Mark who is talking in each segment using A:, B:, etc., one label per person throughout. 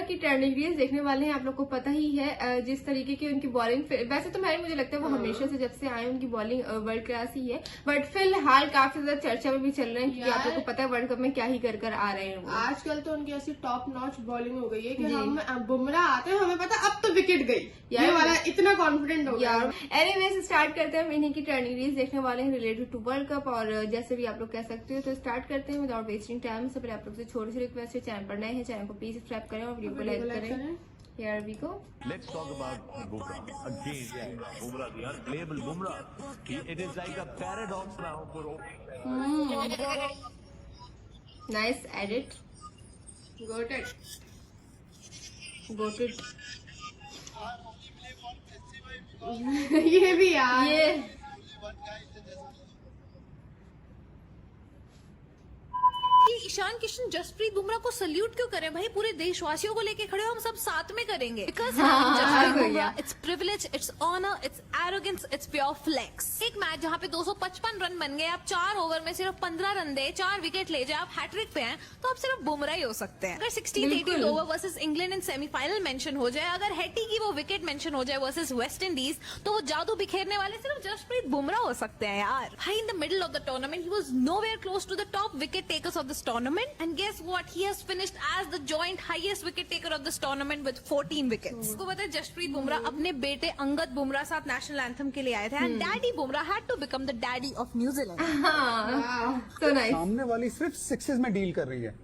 A: की trending reels देखने वाले हैं। आप लोग को पता ही है जिस तरीके की उनकी बॉलिंग, वैसे तो मुझे लगता है वो हमेशा से जब से आए उनकी बॉलिंग वर्ल्ड क्लास ही है, बट फिलहाल काफी ज्यादा चर्चा में भी चल रहे हैं क्योंकि आप लोग को पता है वर्ल्ड कप में क्या ही कर आ रहे हैं वो।
B: आजकल तो उनकी ऐसी टॉप नॉच बॉलिंग हो गई है कि हम बुमराह आते हैं हमें पता अब तो विकेट गई, ये वाला इतना कॉन्फिडेंट हो गया।
A: एनीवेज स्टार्ट करते हैं, हम इन्हीं की ट्रेंडिंग रील्स देखने वाले हैं रिलेटेड टू वर्ल्ड कप, और जैसे भी आप लोग कह सकते हो तो स्टार्ट करते हैं विदाउट वेस्टिंग टाइम। सबसे पहले आप लोग से छोटी सी रिक्वेस्ट है, चैनल पर नए हैं चैनल को प्लीज सब्सक्राइब करें और वीडियो को लाइक करें। Here we go.
C: Let's talk about Bumrah. Again, Bumrah, the unplayable Bumrah. It is like a paradox now for
A: Nice edit.
B: Goated.
A: Goated.
B: ये भी यार
A: ये
D: ईशान किशन जसप्रीत बुमराह को सल्यूट क्यों करें भाई? पूरे देशवासियों को लेके खड़े हो, हम सब साथ में करेंगे। Because Jasprit Bumrah, it's privilege, it's honour, it's arrogance, it's pure flex. एक मैच जहाँ पे 255 रन बन गए, आप 4 ओवर में सिर्फ 15 रन दे, 4 विकेट ले जाए, आप हैट्रिक पे हैं, तो आप सिर्फ बुमराह ही हो सकते हैं। अगर 16th over versus England in semifinal mention हो जाए, अगर हेटी की वो विकेट मेंशन हो जाए वर्सेस वेस्ट इंडीज, तो वो जादू बिखेरने वाले सिर्फ जसप्रीत बुमराह हो सकते हैं यार। भाई in the middle of the tournament ही was nowhere close to the top wicket takers of this tournament, and guess what, he has finished as the joint highest wicket taker of this tournament with 14 wickets। आपको पता है जसप्रीत बुमराह अपने बेटे अंगद बुमराह साथ national anthem के लिए आए थे, and daddy Bumrah had to become the daddy of New Zealand.
A: so nice।
E: सामने वाली सिर्फ सिक्सेस में डील कर रही है,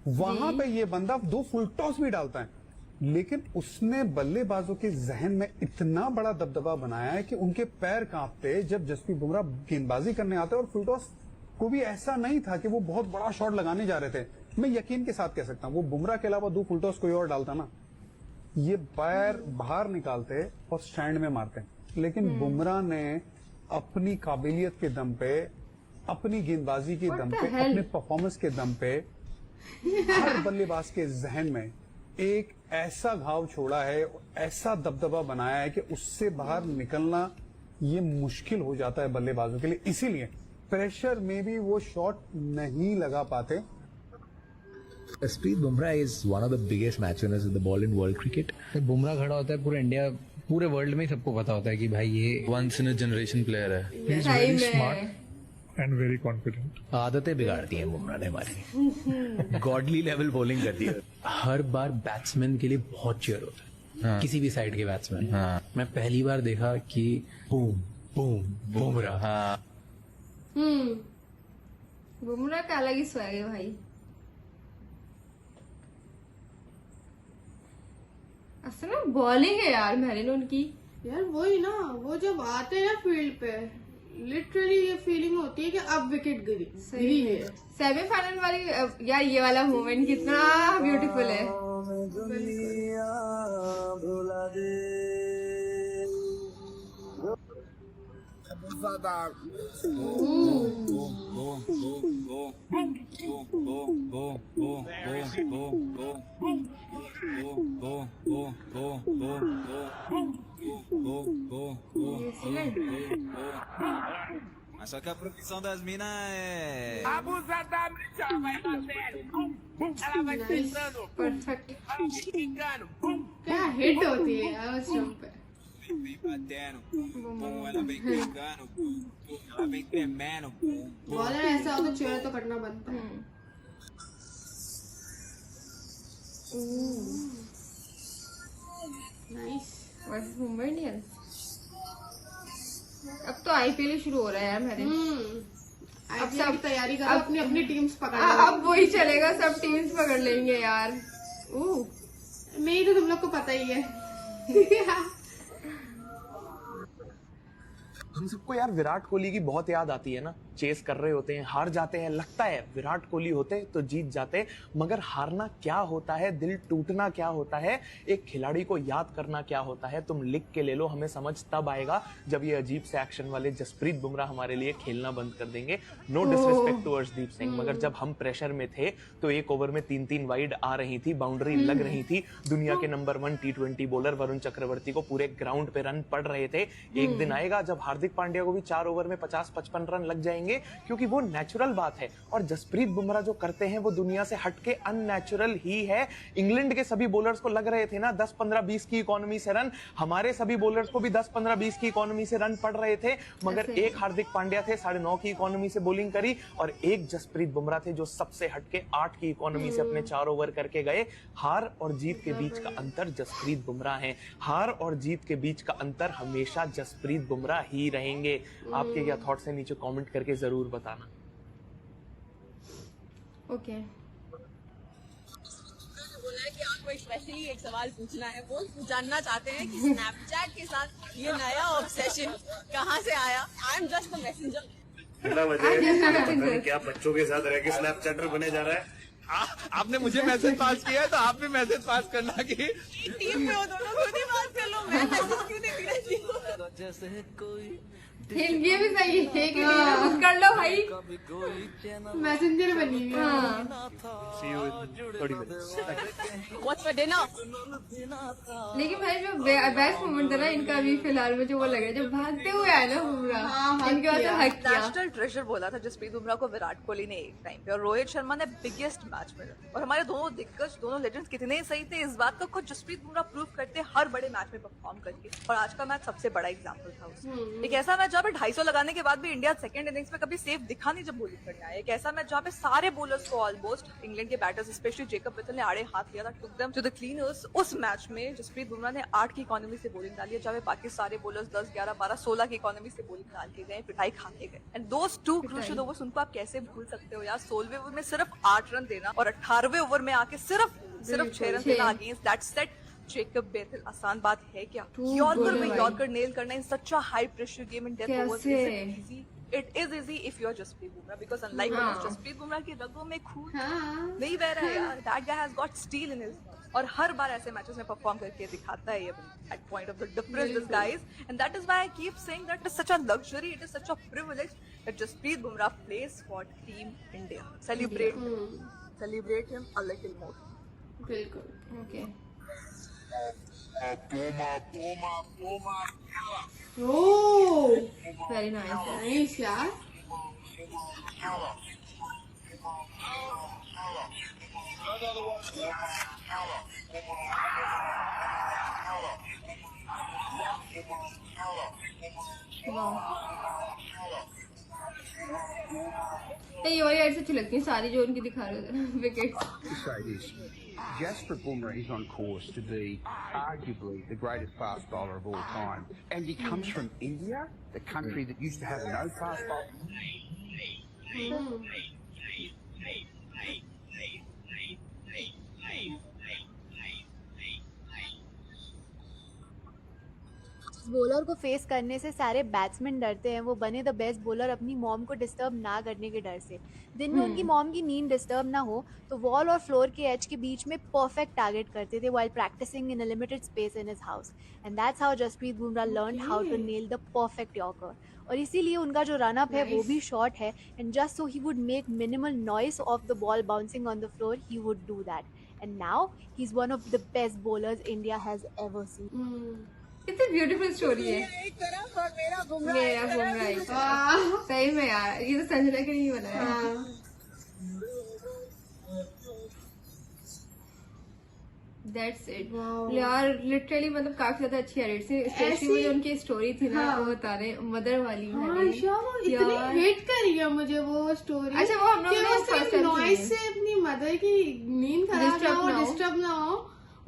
E: वहां पे ये बंदा 2 फुल टॉस भी डालता है, लेकिन उसने बल्लेबाजों के जहन में इतना बड़ा दबदबा बनाया है कि उनके पैर कांपते जब जसप्रीत बुमराह गेंदबाजी करने आते। और फुल टॉस को भी ऐसा नहीं था कि वो बहुत बड़ा शॉट लगाने जा रहे थे। मैं यकीन के साथ कह सकता हूं वो बुमराह के अलावा 2 फुल टॉस कोई और डालता ना, ये पैर बाहर निकालते और स्टैंड में मारते। लेकिन बुमराह ने अपनी काबिलियत के दम पे, अपनी गेंदबाजी के दम पे, अपने परफॉर्मेंस के दम पे हर बल्लेबाज के जहन में एक ऐसा घाव छोड़ा है, ऐसा दबदबा बनाया है कि उससे बाहर निकलना ये मुश्किल हो जाता है बल्लेबाजों के लिए। इसीलिए प्रेशर में भी वो शॉट नहीं लगा पाते।
F: Jasprit Bumrah is one of the biggest match winners in the ball in world cricket.
G: Bumrah खड़ा होता है पूरे इंडिया, पूरे वर्ल्ड में सबको पता होता है कि भाई ये once in a generation player है।
A: He is very smart
H: and very confident.
F: आदतें बिगाड़ दी हैं बुमराह ने हमारी। गॉडली लेवल बॉलिंग कर दी है। हर बार बैट्समैन के लिए बहुत चीयर होता है, किसी भी साइड के बैट्समैन। मैं पहली बार देखा कि बूम बूम बुमराह।
A: बुमराह का अलग ही स्वैग है भाई। असल में बॉलिंग है यार मैरिन उनकी
B: यार, वही ना, वो जब आते हैं फील्ड पे लिटरली ये फीलिंग होती है कि अब विकेट गिरी है।
A: सेमीफाइनल वाली यार, ये वाला मोमेंट कितना ब्यूटीफुल है।
I: Mas só que a profissão das minas é...
J: Abusadamente, ela vai batendo, bum, bum, ela vai tentando,
A: perfect.
J: vai xingando, bum,
B: क्या हिट होती है यार उस जंप पे।
I: Vem batendo, bum, bum, ela vem pegando, bum, bum, ela vem tremendo, bum, bum.
B: Bowler ऐसा हो तो chair तो करना बनता है। नाइस।
A: Versus Mumbai Indians. अब तो आईपीएल ही शुरू हो रहा है यार मैरिन।
B: अब सब तैयारी करो, अपनी अपनी टीम्स पकड़ लो।
A: अब वही चलेगा, सब टीम्स पकड़ लेंगे यार।
B: मेरी तो तुम लोग को पता ही है।
K: हम सबको यार विराट कोहली की बहुत याद आती है ना। चेस कर रहे होते हैं, हार जाते हैं, लगता है विराट कोहली होते तो जीत जाते, मगर हारना क्या होता है, दिल टूटना क्या होता है, एक खिलाड़ी को याद करना क्या होता है, तुम लिख के ले लो। हमें समझ तब आएगा जब ये अजीब से एक्शन वाले जसप्रीत बुमराह हमारे लिए खेलना बंद कर देंगे। No disrespect to Arshdeep Singh, मगर जब हम प्रेशर में थे तो 1 ओवर में 3-3 वाइड आ रही थी, बाउंड्री लग रही थी। दुनिया के number 1 T20 bowler Varun Chakravarthy को पूरे ग्राउंड पे रन पड़ रहे थे। एक दिन आएगा जब हार्दिक हार्दिक पांड्या को भी 4 ओवर में 50-55 रन लग जाएंगे, क्योंकि वो नेचुरल बात है। और जसप्रीत बुमराह जो करते हैं वो दुनिया से हटके अननेचुरल ही है। इंग्लैंड के सभी बॉलर्स को लग रहे थे ना 10-15-20 की इकोनॉमी से रन, हमारे सभी बॉलर्स को भी 10-15-20 की इकोनॉमी से रन पड़ रहे थे, मगर एक हार्दिक पांड्या थे 9.5 की इकोनॉमी से बॉलिंग करी, और एक जसप्रीत बुमराह थे जो सबसे हटके 8 की इकोनॉमी से अपने 4 ओवर करके गए। हार और जीत के बीच का अंतर जसप्रीत बुमराह है। हार और जीत के बीच का अंतर हमेशा जसप्रीत बुमराह ही रहेंगे। आपके क्या थॉट्स हैं नीचे कमेंट करके जरूर बताना।
A: ओके
H: बोला है कि आपको स्पेशली एक सवाल पूछना है, वो जानना चाहते हैं कि स्नैपचैट के साथ ये नया ऑब्सेशन कहाँ से आया। I am just the messenger.
C: क्या बच्चों के साथ रह के स्नैपचैटर बने जा रहा है?
F: आपने मुझे मैसेज पास किया है तो आप भी मैसेज पास करना कि
H: टीम में हो दोनों, खुद ही बात कर लो, मैं मैसेज क्यों देती रहती हूँ।
A: ये भी सही है कि कर लो भाई,
B: मैसेंजर बनी हुई है।
H: What's for dinner?
A: लेकिन भाई जो बेस्ट मोमेंट था ना इनका अभी फिलहाल में जो वो लग रहा है, जब भागते हुए आया ना बुमराह, इनके बाद हक किया।
H: नेशनल ट्रेजर बोला था जसप्रीत बुमराह को विराट कोहली ने एक टाइम पे, और रोहित शर्मा ने बिगेस्ट मैच में। और हमारे दोनों दिग्गज, दोनों लेजेंड्स कितने सही थे इस बात को खुद जसप्रीत बुमराह प्रूव करते हर बड़े मैच में परफॉर्म करके। और आज का मैच सबसे बड़ा एग्जाम्पल था उसका। एक ऐसा मैच जहाँ पे 250 लगाने के बाद भी इंडिया सेकंड इनिंग्स में कभी सेफ दिखा नहीं जब बॉलिंग करने आया। एक ऐसा मैच जहाँ पे सारे बॉलर्स को ऑलमोस्ट इंग्लैंड के बैटर्स स्पेशली जेकब बेथल ने आड़े हाथ लिया था, took them to the cleaners. उस मैच में जसप्रीत बुमराह ने 8 की इकोनॉमी से बॉलिंग डाली है, जहाँ पे बाकी सारे बॉलर्स 10, 11, 12, 16 की इकोनॉमी से बॉलिंग डाल के गए, पिटाई खा के गए। एंड दोस 2 क्रूशियल ओवर्स उनको आप कैसे भूल सकते हो यार। 16वें ओवर में सिर्फ 8 रन देना और 18वें ओवर में आके सिर्फ 6 रन देना against that set Jacob Bethell. आसान बात है क्या? यॉर्कर में यॉर्कर नेल करना in such a high pressure game in death overs is easy. It is easy if you are Jasprit Bumrah, because unlike Jasprit Bumrah की रगों में खून नहीं बह रहा है यार। That guy has got steel in his blood, और हर बार ऐसे मैचेस में परफॉर्म करके दिखाता है ये at point of the difference this guys, and that is why I keep saying that it is such a luxury, it is such a privilege that Jasprit Bumrah plays for Team India. Celebrate him a little more.
B: बिल्कुल।
A: Okay
B: oh
A: very nice.
B: Nice यार।
A: ये वाली add से अच्छी लगती है सारी जो उनकी दिखा रहे थे wickets.
L: Jasprit Bumrah is on course to be arguably the greatest fast bowler of all time. And he comes from India, the country that used to have no fast bowlers.
M: Bowler को face करने से सारे batsman डरते हैं। वो बने the best bowler अपनी mom को डिस्टर्ब ना करने के डर से। दिन में उनकी मॉम की नींद डिस्टर्ब ना हो तो वॉल और फ्लोर के एज के बीच में परफेक्ट टारगेट करते थे while practising in a limited space in his house. And that's how Jasprit Bumrah learned how to nail the perfect yorker. और इसीलिए उनका जो रन अप है वो भी शॉर्ट है, and just so he would make minimal noise of the ball bouncing on the floor, he would do that. And now he is one of the best bowlers India has ever seen.
A: कितनी beautiful story है। मेरा बुमराह सही में यार, ये तो संजना के लिए बनाया। That's it. यार लिटरली मतलब काफी ज्यादा अच्छी एडिट्स है, स्पेशली जो उनकी स्टोरी थी ना वो बता रहे मदर वाली।
B: इतनी हिट करी है मुझे वो स्टोरी।
A: अच्छा वो हम लोग
B: नॉइस से अपनी मदर की नींद खराब डिस्टर्ब ना हो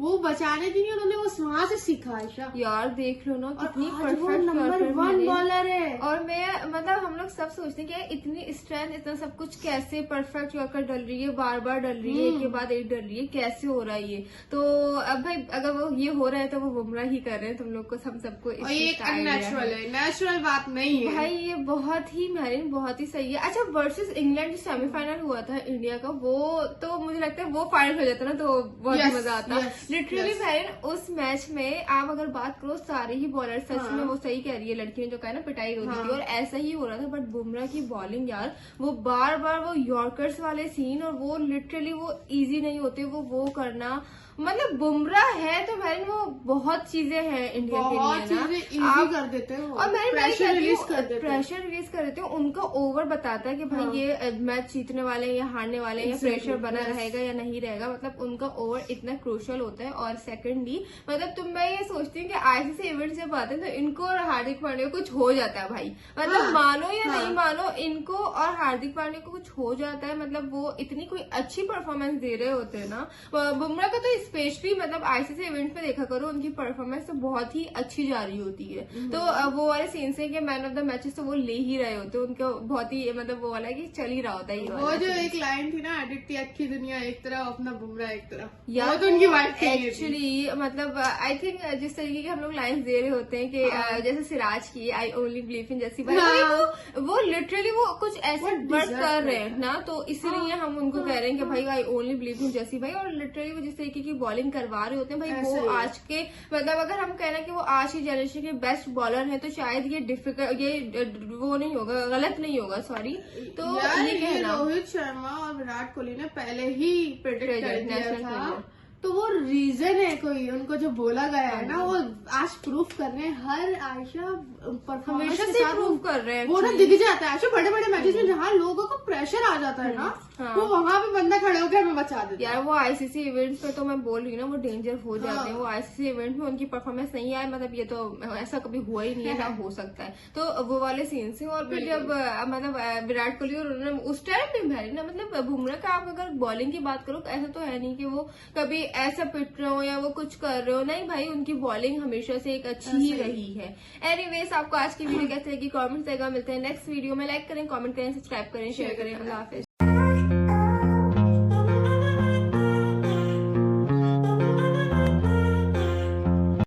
B: वो बचाने के लिए उन्होंने वो वहाँ से सीखा। आयशा
A: यार देख लो ना कितनी
B: परफेक्ट नंबर 1 बॉलर है।
A: और मैं मतलब हम लोग सब सोचते हैं कि इतनी स्ट्रेंथ इतना सब कुछ कैसे परफेक्ट यॉर्कर डल रही है, बार बार डल रही है, एक के बाद एक डल रही है, कैसे हो रहा है ये। तो अब भाई अगर वो ये हो रहा है तो वो बुमराह ही कर रहे हैं, तुम लोग को हम सबको
B: नेचुरल है, नेचुरल बात नहीं है
A: भाई। ये बहुत ही मैरिन बहुत ही सही है। अच्छा वर्सेस इंग्लैंड जो सेमीफाइनल हुआ था इंडिया का, वो तो मुझे लगता है वो फाइनल हो जाता ना तो बहुत मजा आता। लिटरली मैरिन उस मैच में आप अगर बात करो सारे ही बॉलर सच में वो सही कह रही है, लड़की ने जो कहा ना पिटाई होती थी और ऐसा ही हो रहा था। बट बुमराह की बॉलिंग यार वो बार बार वो यॉर्कर्स वाले सीन और वो लिटरली वो इजी नहीं होते वो करना मतलब बुमराह है तो मैंने वो बहुत चीजें हैं इंडिया के
B: बहुत
A: लिए ना,
B: चीजें इजी कर देते हैं वो।
A: और मैंने
B: प्रेशर रिलीज कर देते हैं।
A: प्रेशर रिलीज कर देते हैं, उनका ओवर बताता है कि भाई ये मैच जीतने वाले हैं या हारने वाले हैं, या प्रेशर बना रहेगा या नहीं रहेगा, मतलब उनका ओवर इतना क्रूशियल होता है। और सेकंडली मतलब मैं ये सोचती हूँ कि आईसीसी इवेंट जब आते हैं तो इनको और हार्दिक पांड्या को कुछ हो जाता है भाई, मतलब मानो या नहीं मानो, इनको और हार्दिक पांड्या को कुछ हो जाता है। मतलब वो इतनी कोई अच्छी परफॉर्मेंस दे रहे होते हैं ना, बुमराह का तो स्पेशली मतलब आईसीसी इवेंट में देखा करो, उनकी परफॉर्मेंस तो बहुत ही अच्छी जा रही होती है। तो वो वाले सीन से कि मैन ऑफ द मैचेस तो वो ले ही रहे होते, उनका बहुत ही मतलब वो वाला कि चल ही रहा होता है।
B: वो जो एक लाइन थी ना, आदित्य अक्की दुनिया एक तरफ, अपना बुमराह एक तरफ,
A: यार
B: वो तो उनकी वाइफ
A: एक्चुअली मतलब आई थिंक जिस तरीके के हम लोग लाइंस दे रहे होते हैं कि जैसे सिराज की आई ओनली बिलीव इन जैसी भाई, वो लिटरली वो कुछ ऐसे वर्क कर रहे हैं ना, तो इसीलिए हम उनको कह रहे हैं कि भाई आई ओनली बिलीव इन जैसी भाई। और लिटरली वो जिस तरीके की बॉलिंग करवा रहे होते हैं भाई, वो आज के मतलब अगर हम कह रहे हैं कि वो आज की जनरेशन के बेस्ट बॉलर है तो शायद ये डिफिकल्ट ये वो नहीं होगा, गलत नहीं होगा, सॉरी। तो ये कहना
B: रोहित शर्मा और विराट कोहली ने पहले ही प्रेडिक्ट कर दिया था, तो वो रीजन है कोई, उनको जो बोला गया है ना वो आज प्रूफ कर रहे हैं। हर आयशा परफॉर्मेंस
A: हमेशा
B: के
A: से
B: साथ
A: प्रूफ कर रहे हैं,
B: वो ना दिख जाता है। आयशा बड़े बड़े मैचेस में जहाँ लोगों को प्रेशर आ जाता है ना, वो वहां पे बंदा खड़े होकर हमें बचा देता है।
A: यार वो आईसीसी इवेंट्स पे तो मैं बोल रही हूँ ना, वो डेंजर हो जाते हैं। वो आईसीसी इवेंट में उनकी परफॉर्मेंस नहीं आए, मतलब ये तो ऐसा कभी हुआ ही नहीं है, ना हो सकता है। तो वो वाले सीन से, और फिर जब मतलब विराट कोहली और उन्होंने उस टाइम भी भाई ना, मतलब बुमराह का आप अगर बॉलिंग की बात करो, ऐसा तो है नहीं कि वो कभी ऐसा पिट रहे हो या वो कुछ कर रहे हो, नहीं भाई, उनकी बॉलिंग हमेशा से एक अच्छी ही रही है। एनीवेज, आपको आज की वीडियो कैसे लगी कमेंट करेगा। मिलते हैं नेक्स्ट वीडियो में। लाइक करें, कमेंट करें, सब्सक्राइब करें, शेयर करें। अल्लाह हाफिज।